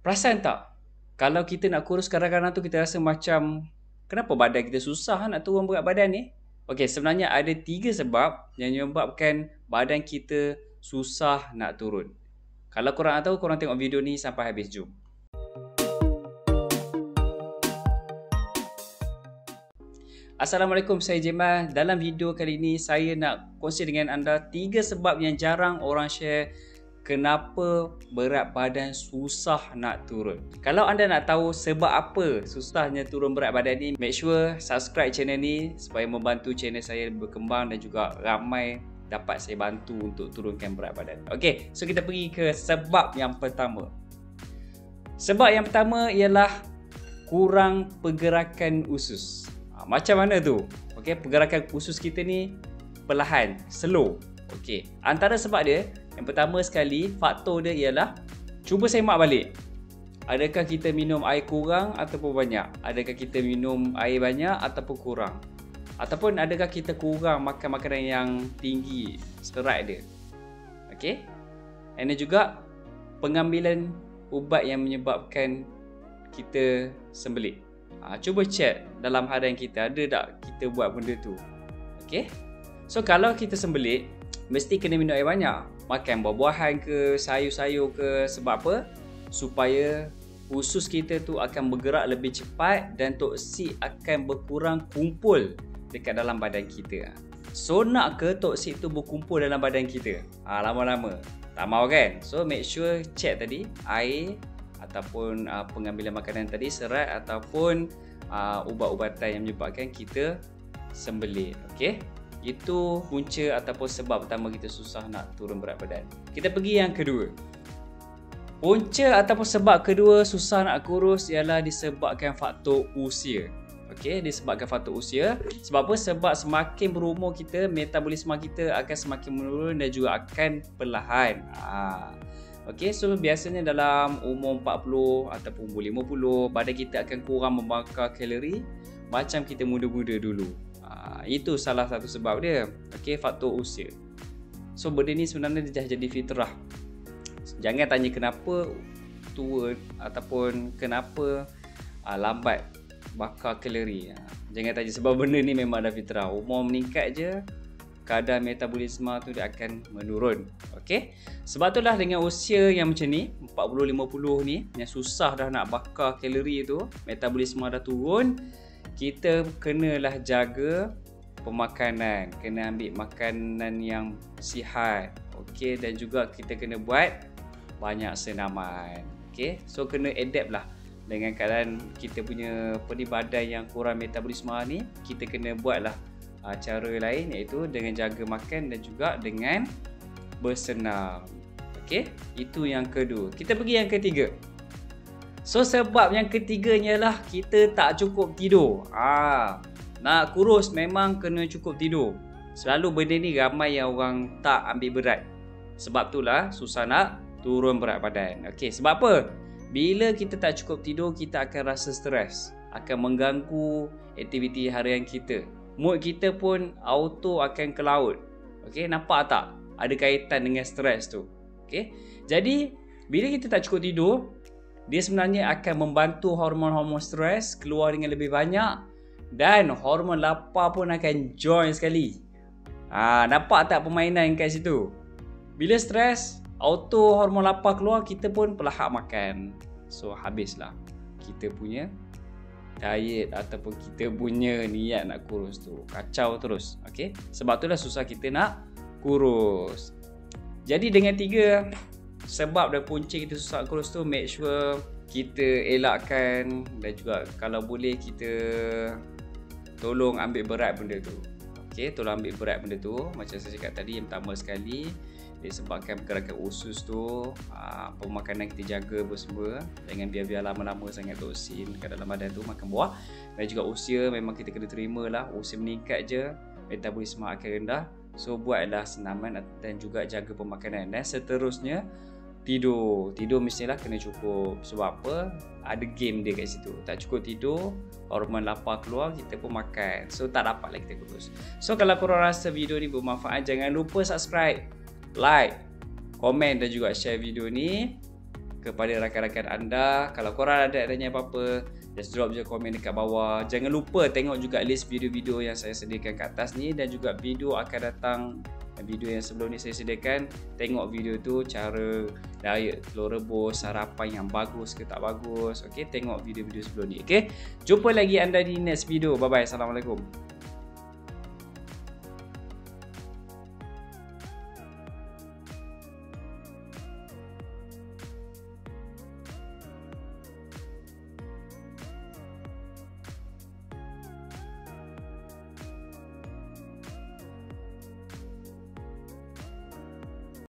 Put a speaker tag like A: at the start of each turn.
A: Perasan tak? Kalau kita nak kurus kadang-kadang tu kita rasa macam kenapa badan kita susah nak turun berat badan ni? Okey, sebenarnya ada 3 sebab yang menyebabkan badan kita susah nak turun. Kalau korang nak tahu, korang tengok video ni sampai habis. Jom. Assalamualaikum, saya Jemal. Dalam video kali ini saya nak kongsi dengan anda 3 sebab yang jarang orang share kenapa berat badan susah nak turun. Kalau anda nak tahu sebab apa susahnya turun berat badan ni, make sure subscribe channel ni supaya membantu channel saya berkembang dan juga ramai dapat saya bantu untuk turunkan berat badan. Okey, so kita pergi ke sebab yang pertama. Sebab yang pertama ialah kurang pergerakan usus. Macam mana tu? Okey, pergerakan usus kita ni perlahan, slow. Okey, antara sebab dia, yang pertama sekali, faktor dia ialah, cuba semak balik. Adakah kita minum air kurang ataupun banyak? Adakah kita minum air banyak ataupun kurang? Ataupun adakah kita kurang makan makanan yang tinggi serat dia? Okey. Dan juga pengambilan ubat yang menyebabkan kita sembelit. Cuba check dalam harian kita, ada tak kita buat benda tu. Okey. So kalau kita sembelit, mesti kena minum air banyak. Makan buah-buahan ke, sayur-sayur ke. Sebab apa? Supaya usus kita tu akan bergerak lebih cepat dan toksik akan berkurang kumpul dekat dalam badan kita. So nak ke toksik tu berkumpul dalam badan kita? Lama-lama tak mau kan? So make sure check tadi air ataupun pengambilan makanan tadi, serat ataupun ubat-ubatan yang menyebabkan kita sembelit. Okey, itu punca ataupun sebab pertama kita susah nak turun berat badan. Kita pergi yang kedua. Punca ataupun sebab kedua susah nak kurus ialah disebabkan faktor usia. Okey, disebabkan faktor usia. Sebab apa? Sebab semakin berumur kita, metabolisme kita akan semakin menurun dan juga akan perlahan. Okey, so biasanya dalam umur 40 ataupun umur 50, badan kita akan kurang membakar kalori macam kita muda-muda dulu. Itu salah satu sebab dia. Okey, faktor usia. So benda ni sebenarnya dah jadi fitrah. Jangan tanya kenapa tua ataupun kenapa lambat bakar kalori. Jangan tanya, sebab benda ni memang dah fitrah. Umur meningkat je, kadar metabolisme tu dia akan menurun. Okey. Sebab itulah dengan usia yang macam ni, 40-50 ni, yang susah dah nak bakar kalori tu, metabolisme dah turun, kita kenalah jaga pemakanan, kena ambil makanan yang sihat. Okey, dan juga kita kena buat banyak senaman. Okey, so kena adapt lah dengan keadaan kita punya badan yang kurang metabolisme ni. Kita kena buatlah cara lain, iaitu dengan jaga makan dan juga dengan bersenam. Okey, itu yang kedua. Kita pergi yang ketiga. So sebab yang ketiganya lah kita tak cukup tidur. Nak kurus memang kena cukup tidur. Selalu benda ni ramai yang orang tak ambil berat. Sebab itulah susah nak turun berat badan. Okey, sebab apa? Bila kita tak cukup tidur, kita akan rasa stres, akan mengganggu aktiviti harian kita. Mood kita pun auto akan ke laut. Okey, nampak tak? Ada kaitan dengan stres tu. Okey. Jadi, bila kita tak cukup tidur, dia sebenarnya akan membantu hormon-hormon stres keluar dengan lebih banyak dan hormon lapar pun akan join sekali. Nampak tak permainan kat situ? Bila stres, auto hormon lapar keluar, kita pun pelahap makan. So, habislah kita punya diet ataupun kita punya niat nak kurus tu. Kacau terus. Okey, sebab itulah susah kita nak kurus. Jadi dengan 3 sebab dan punca kita susah kurus tu, make sure kita elakkan dan juga kalau boleh kita tolong ambil berat benda tu. Okey, tolong ambil berat benda tu. Macam saya cakap tadi, yang pertama sekali disebabkan pergerakan usus tu, pemakanan kita jaga semua, jangan biar-biar lama-lama sangat toksin kat dalam badan tu. Makan buah dan juga usia memang kita kena terima lah. Usia meningkat je, metabolisme akan rendah. So buatlah senaman dan juga jaga pemakanan. Dan seterusnya, tidur mestilah kena cukup. Sebab apa? Ada game dia kat situ. Tak cukup tidur, hormon lapar keluar, kita pun makan. So tak dapat lah kita kurus. So kalau korang rasa video ni bermanfaat, jangan lupa subscribe, like, komen dan juga share video ni. kepada rakan-rakan anda. Kalau korang ada tanya apa-apa, just drop je komen dekat bawah. Jangan lupa tengok juga list video-video yang saya sediakan kat atas ni, dan juga video akan datang, video yang sebelum ni saya sediakan. Tengok video tu, cara diet telur rebus, sarapan yang bagus ke tak bagus. Okay, tengok video-video sebelum ni. Okay, jumpa lagi anda di next video. Bye bye. Assalamualaikum.